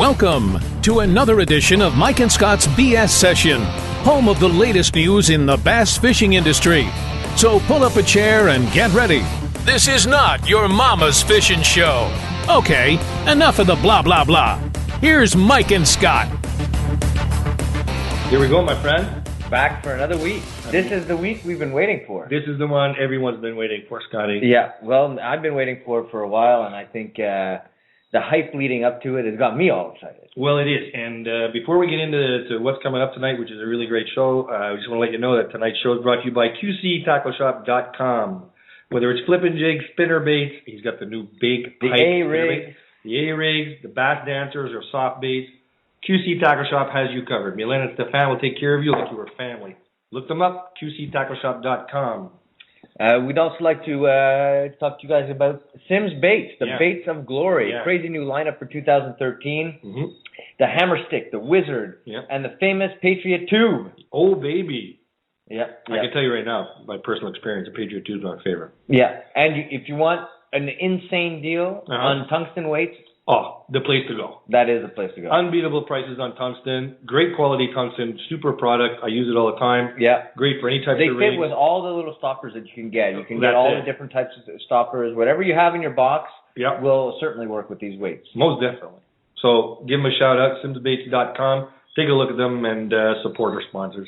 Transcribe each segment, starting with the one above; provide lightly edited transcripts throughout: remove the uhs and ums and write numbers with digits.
Welcome to another edition of Mike and Scott's BS Session, home of the latest news in the bass fishing industry. So pull up a chair and get ready. This is not your mama's fishing show. Okay, enough of the blah, blah, blah. Here's Mike and Scott. Here we go, my friend. Back for another week. This is the week we've been waiting for. This is the one everyone's been waiting for, Scotty. Yeah, well, I've been waiting for it for a while, and I think the hype leading up to it has got me all excited. Well, it is. And before we get into what's coming up tonight, which is a really great show, I just want to let you know that tonight's show is brought to you by QCTackleShop.com. Whether it's flipping jigs, spinner baits, he's got the new big The pipe A-rigs. The A-rigs, the bass dancers or soft baits. QC Tackle Shop has you covered. Milena and Stefan will take care of you like you were family. Look them up, QCTackleShop.com. We'd also like to talk to you guys about Simms Baits, the Baits of Glory. Yeah. Crazy new lineup for 2013. Mm-hmm. The Hammer Stick, the Wizard, and the famous Patriot Tube. Oh, baby. Yeah. I can tell you right now, by personal experience, the Patriot Tube is my favorite. Yeah, and if you want an insane deal on tungsten weights, the place to go. that is the place to go. Unbeatable prices on tungsten. Great quality tungsten. Super product. I use it all the time. Yeah. Great for any type They of fit rigs. with all the little stoppers that you can get. You can get That's all it. the different types of stoppers. Whatever you have in your box will certainly work with these weights. Most definitely. So give them a shout out, SimmsBaits.com. Take a look at them and support our sponsors.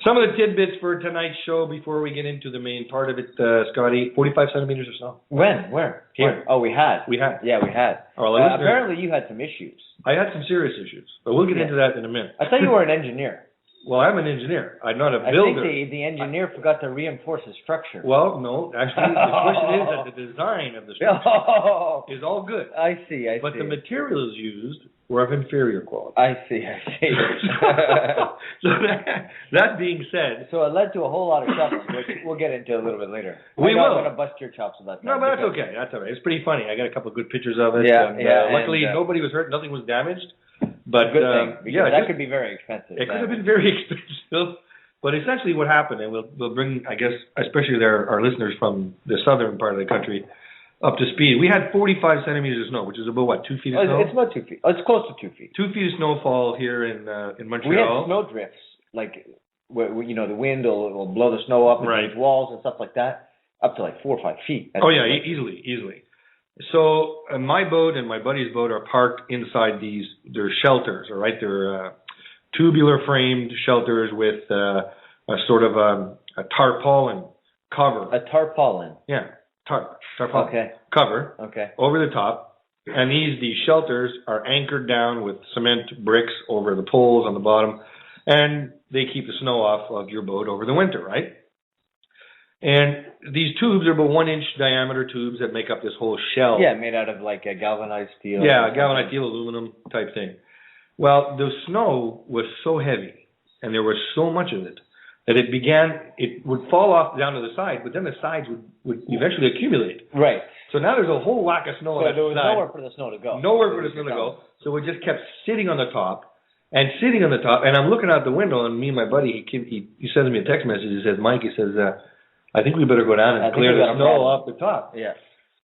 Some of the tidbits for tonight's show before we get into the main part of it, Scotty. 45 centimeters of snow. When? Where? Here. Oh, we had. Yeah, we had. Apparently you had some issues. I had some serious issues, but we'll get into that in a minute. I thought you were an engineer. Well, I'm an engineer. I'm not a I builder. think the engineer forgot to reinforce the structure. Well, no. Actually, the question is that the design of the structure is all good. I see. But the materials used were of inferior quality. I see. So that being said... So it led to a whole lot of chops, which we'll get into a little bit later. We will. I'm going to bust your chops about that. No, but that's okay. That's all right. It's pretty funny. I got a couple of good pictures of it. Luckily, nobody was hurt. Nothing was damaged. But good thing, because that could be very expensive. It could have been very expensive. But essentially what happened, and we'll bring, I guess, especially our listeners from the southern part of the country, up to speed. We had 45 centimeters of snow, which is about, what, 2 feet of snow? It's about 2 feet. It's close to 2 feet. 2 feet of snowfall here in Montreal. We had snow drifts, like, where, the wind will blow the snow up against walls and stuff like that, up to like 4 or 5 feet. Easily. So my boat and my buddy's boat are parked inside they're shelters, all right? They're tubular framed shelters with a sort of a tarpaulin cover. A tarpaulin? Yeah, tarpaulin. Okay. Cover. Okay. Over the top. And these shelters are anchored down with cement bricks over the poles on the bottom, and they keep the snow off of your boat over the winter, right? And these tubes are about 1 inch diameter tubes that make up this whole shell. Yeah, made out of like a galvanized steel. Yeah, galvanized steel, aluminum type thing. Well, the snow was so heavy, and there was so much of it, that it would fall off down to the side, but then the sides would eventually accumulate. Right. So now there's a whole whack of snow on that there was side. nowhere for the snow to go. Nowhere for the snow to go. So it just kept sitting on the top, and I'm looking out the window, and me and my buddy, he sends me a text message. He says, Mike, I think we better go down and clear the snow off the top. Yeah.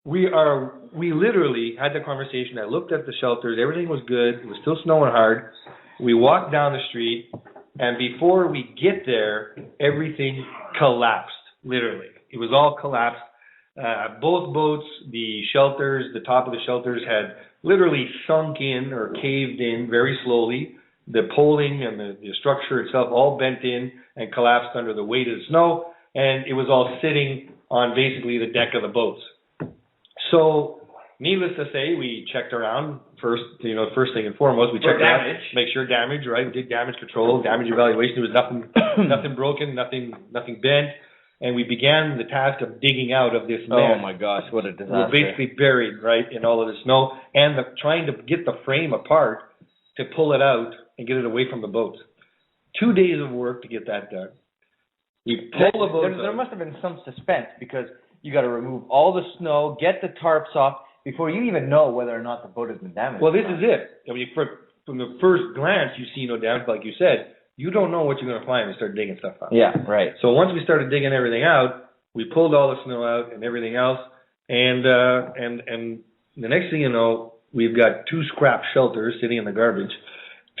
We literally had the conversation. I looked at the shelters. Everything was good. It was still snowing hard. We walked down the street, and before we get there, everything collapsed, literally. It was all collapsed. Both boats, the shelters, the top of the shelters had literally sunk in or caved in very slowly. The poling and the structure itself all bent in and collapsed under the weight of the snow. And it was all sitting on basically the deck of the boats. So, needless to say, we checked around first thing and foremost. We checked around, make sure damage, right? We did damage control, damage evaluation. There was nothing broken, nothing bent. And we began the task of digging out of this mess. Oh my gosh, what a disaster. We're basically buried, right, in all of the snow. And trying to get the frame apart to pull it out and get it away from the boats. 2 days of work to get that done. We pull the boats there must have been some suspense because you got to remove all the snow, get the tarps off before you even know whether or not the boat has been damaged. Well, this is it. I mean, from the first glance, you see no damage, like you said. You don't know what you're going to find when you start digging stuff out. Yeah, right. So once we started digging everything out, we pulled all the snow out and everything else, and the next thing you know, we've got 2 scrap shelters sitting in the garbage,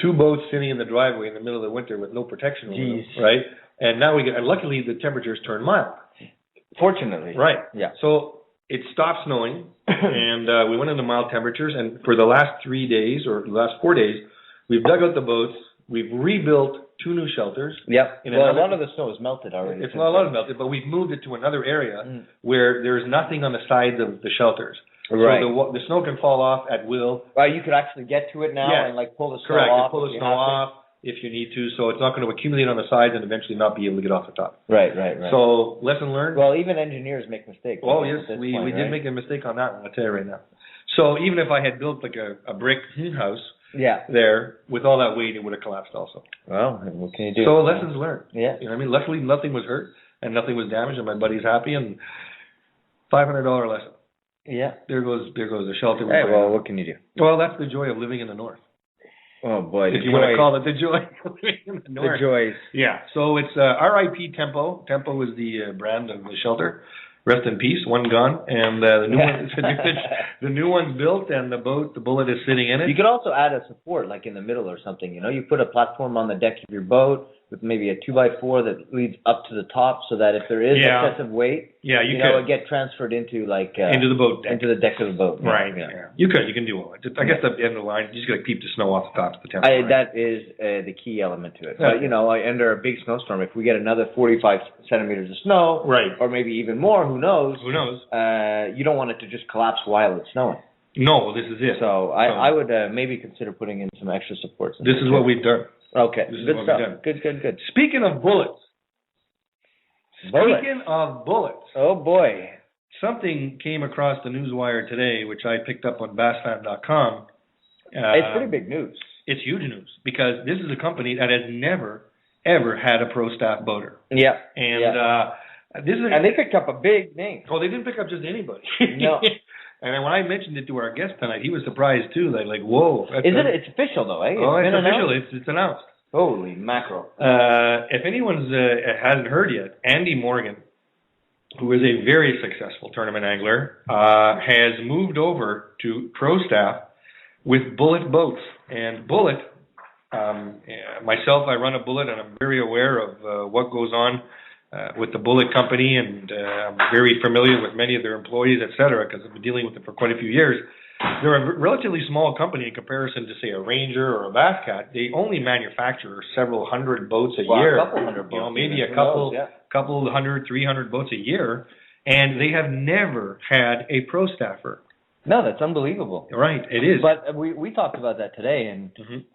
2 boats sitting in the driveway in the middle of the winter with no protection over them, right? And now and luckily the temperatures turn mild. Fortunately. Right. Yeah. So it stopped snowing, and we went into mild temperatures, and for the last 3 days, or the last 4 days, we've dug out the boats, we've rebuilt 2 new shelters. Yep. Well, a lot of the snow is melted already. It's not a lot of melted, but we've moved it to another area where there's nothing on the sides of the shelters. Right. So the snow can fall off at will. You could actually get to it now and like pull the snow Correct. off. Pull the snow off if you need to, so it's not going to accumulate on the sides and eventually not be able to get off the top. Right. So lesson learned. Well, even engineers make mistakes. Oh yes, we did make a mistake on that one. I'll tell you right now. So even if I had built like a brick house, there with all that weight, it would have collapsed also. Well, what can you do? So lessons learned. Yeah. You know what I mean? Luckily, nothing was hurt and nothing was damaged, and my buddy's happy. And $500 lesson. Yeah. There goes the shelter. Hey, well, what can you do? Well, that's the joy of living in the north. Oh boy, if you want to call it the joy of living in the north. The joys. Yeah. So it's RIP Tempo. Tempo is the brand of the shelter. Rest in peace. One gone, and the new one's built, and the bullet is sitting in it. You could also add a support, like in the middle or something. You know, you put a platform on the deck of your boat with maybe a 2x4 that leads up to the top, so that if there is excessive weight, you know, it get transferred into into the boat deck. into the deck of the boat. Right. Yeah. You can do all that. I guess at the end of the line, you just got to keep the snow off the top of the temple. That is the key element to it. But you know, under a big snowstorm, if we get another 45 centimeters of snow, or maybe even more, who knows? Who knows? You don't want it to just collapse while it's snowing. No, this is it. So I would maybe consider putting in some extra supports. This is what we've done. Okay, good stuff. Good. Speaking of bullets. Speaking of bullets. Oh boy. Something came across the newswire today, which I picked up on bassfan.com. It's pretty big news. It's huge news because this is a company that has never, ever had a pro staff boater. Yeah. And they picked up a big name. Oh, they didn't pick up just anybody. No. And then when I mentioned it to our guest tonight, he was surprised too. Like whoa. It's official though, eh? It's official. It's announced. Holy mackerel. If anyone's hasn't heard yet, Andy Morgan, who is a very successful tournament angler, has moved over to pro staff with Bullet boats. And Bullet, myself, I run a Bullet, and I'm very aware of what goes on with the Bullet company, and I'm very familiar with many of their employees, et cetera, because I've been dealing with them for quite a few years. They're a relatively small company in comparison to, say, a Ranger or a Bass Cat. They only manufacture several hundred boats a year. A couple hundred boats. You know, maybe a couple hundred, 300 boats a year, and they have never had a pro staffer. No, that's unbelievable. Right, it is. But we talked about that today,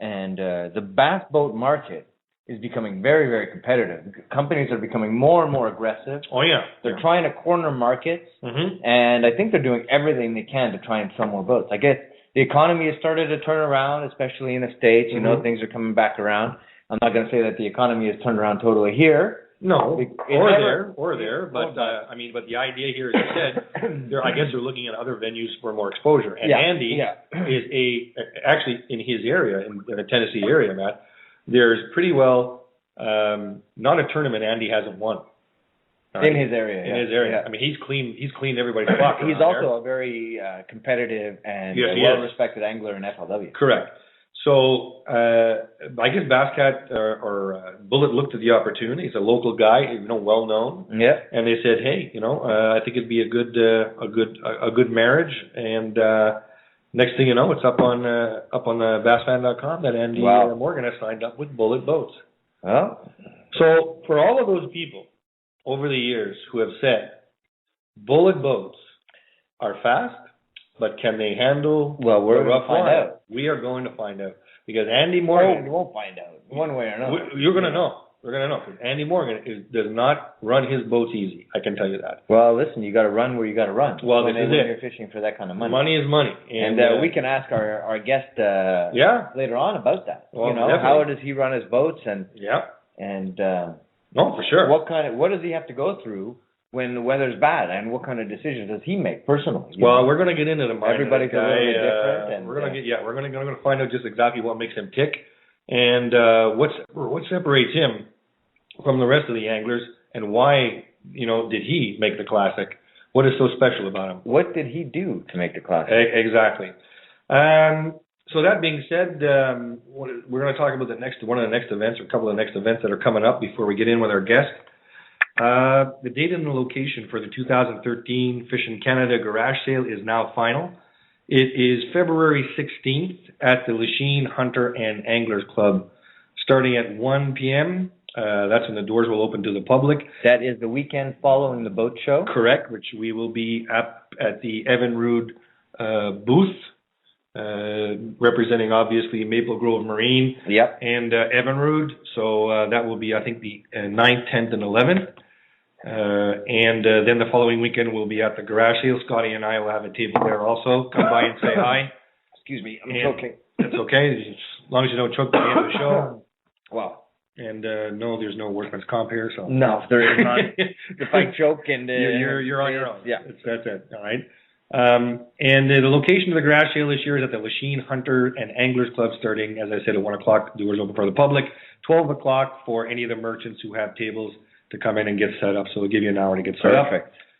and the bass boat market is becoming very, very competitive. Companies are becoming more and more aggressive. Oh, yeah. They're trying to corner markets, and I think they're doing everything they can to try and sell more boats. I guess the economy has started to turn around, especially in the States. You know, things are coming back around. I'm not going to say that the economy has turned around totally here. No, or there. But but the idea here, as you said, I guess they're looking at other venues for more exposure. And Andy is actually in his area, in the Tennessee area, Matt. There's pretty well not a tournament Andy hasn't won. In his area. In his area. I mean, he's cleaned everybody's clock. He's also a very competitive and well-respected angler in FLW. Correct. So I guess Bass Cat or Bullet looked at the opportunity. He's a local guy, well known. Yeah. And they said, hey, I think it'd be a good marriage. And next thing you know, it's up on bassfan.com that Andy Morgan has signed up with Bullet Boats. Oh. So for all of those people over the years who have said Bullet Boats are fast, but can they handle the rough water? We are going to find out. Because Andy Morgan... you won't find out, one way or another. You're going to know. We're going to know. Because Andy Morgan does not run his boats easy. I can tell you that. Well, listen, you got to run where you got to run. Well, this is when you're fishing for that kind of money. Money is money. And we can ask our guest later on about that. Well, how does he run his boats? And no, for sure. What does he have to go through when the weather's bad, and what kind of decisions does he make personally? Well, we're going to get into the mind. Everybody's a little bit different. And we're going to find out just exactly what makes him tick, and what separates him from the rest of the anglers, and why did he make the Classic? What is so special about him? What did he do to make the Classic? Exactly. So that being said, we're going to talk about one of the next events, or a couple of the next events that are coming up before we get in with our guest. The date and the location for the 2013 Fishing Canada Garage Sale is now final. It is February 16th at the Lachine Hunter and Anglers Club, starting at 1 p.m. That's when the doors will open to the public. That is the weekend following the boat show? Correct, which we will be at the Evinrude booth, representing obviously Maple Grove Marine and Evinrude. So that will be, I think, the 9th, 10th, and 11th. And then the following weekend we'll be at the garage sale. Scotty and I will have a table there also. Come by and say hi. Excuse me, I'm choking. That's okay, as long as you don't choke at the end of the show. Wow. And no, there's no workman's comp here. So no, there is not. If I choke and you're on your own. Yeah, that's it. All right. And the location of the garage sale this year is at the Lachine Hunter and Anglers Club, starting, as I said, at 1 o'clock. Doors open for the public. 12 o'clock for any of the merchants who have tables to come in and get set up. So we'll give you an hour to get set up.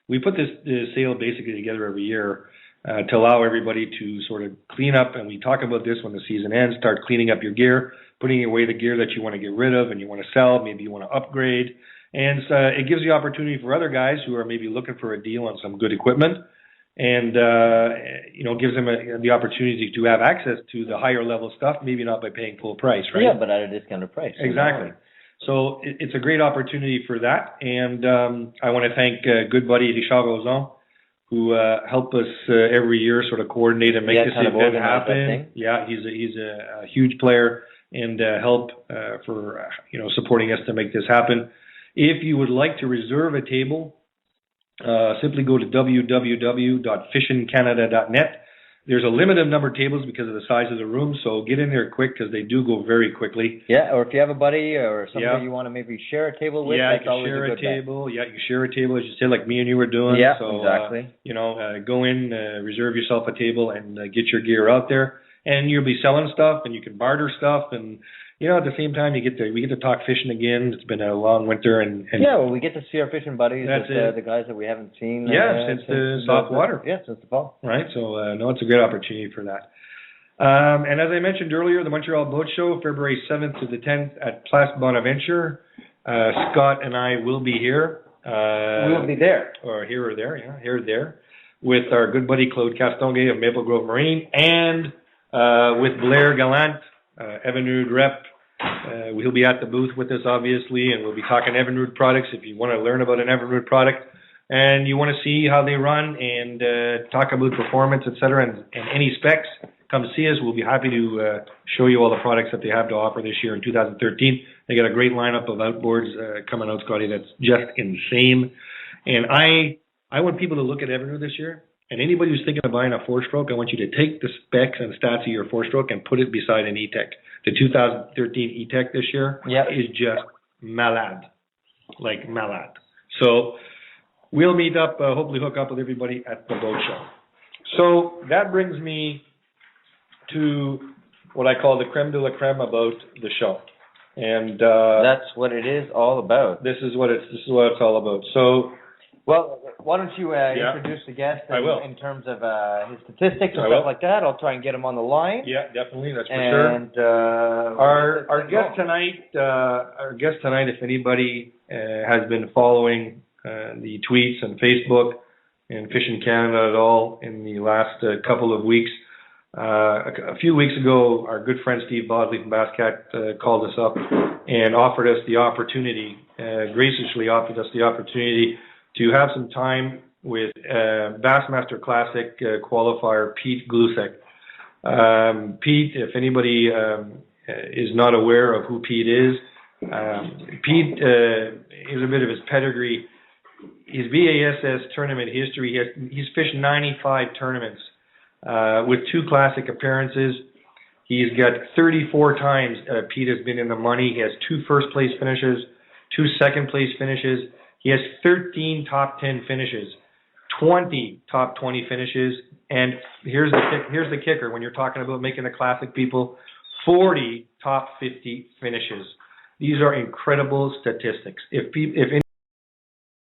We put this sale basically together every year to allow everybody to sort of clean up, and we talk about this when the season ends, start cleaning up your gear, putting away the gear that you want to get rid of and you want to sell, maybe you want to upgrade. And it gives the opportunity for other guys who are maybe looking for a deal on some good equipment, and gives them the opportunity to have access to the higher level stuff, maybe not by paying full price, right? Yeah, but at a discounted price. Exactly. So it's a great opportunity for that, and I want to thank good buddy Richard Roson, who helped us every year sort of coordinate and make this event happen. Yeah, he's a huge player and help for supporting us to make this happen. If you would like to reserve a table, simply go to www.fishingcanada.net. There's a limited number of tables because of the size of the room, so get in there quick because they do go very quickly. Yeah, or if you have a buddy or somebody you want to maybe share a table with, that's always a good bet. Yeah, you share a table, as you said, like me and you were doing. Yeah, so, exactly. Go in, reserve yourself a table, and get your gear out there. And you'll be selling stuff, and you can barter stuff, and at the same time, we get to talk fishing again. It's been a long winter, and we get to see our fishing buddies. That's the guys that we haven't seen. Since the soft water. Yeah, since the fall. Right. So it's a great opportunity for that. And as I mentioned earlier, the Montreal Boat Show, February 7th to the 10th at Place Bonaventure. Scott and I will be here. We will be there, or here or there. Yeah, here or there, with our good buddy Claude Castonguay of Maple Grove Marine, and with Blair Gallant, Evinrude rep. He'll be at the booth with us, obviously, and we'll be talking Evinrude products. If you want to learn about an Evinrude product and you want to see how they run and talk about performance, etc., and any specs, come see us. We'll be happy to show you all the products that they have to offer this year in 2013. They got a great lineup of outboards coming out, Scotty, that's just insane. And I want people to look at Evinrude this year. And anybody who's thinking of buying a four-stroke, I want you to take the specs and stats of your four-stroke and put it beside an E-Tech. The 2013 E-Tech this year is just malade, like malade. So we'll meet up, hopefully hook up with everybody at the boat show. So that brings me to what I call the creme de la creme about the show. And that's what it is all about. This is what it's all about. So, well, why don't you introduce the guest in terms of his statistics and stuff like that? I'll try and get him on the line. Yeah, definitely. That's for sure. And our guest tonight, if anybody has been following the tweets and Facebook and Fishing Canada at all in the last couple of weeks, a few weeks ago, our good friend Steve Bodley from Basscat called us up and offered us the opportunity, graciously offered us the opportunity to have some time with Bassmaster Classic qualifier Pete Gluszek. Pete, if anybody is not aware of who Pete is, Pete is a bit of his pedigree. His BASS tournament history, he's fished 95 tournaments with 2 classic appearances. He's got 34 times Pete has been in the money. He has 2 first-place finishes, 2 second-place finishes. He has 13 top 10 finishes, 20 top 20 finishes, and here's the kicker when you're talking about making a classic, people, 40 top 50 finishes. These are incredible statistics. If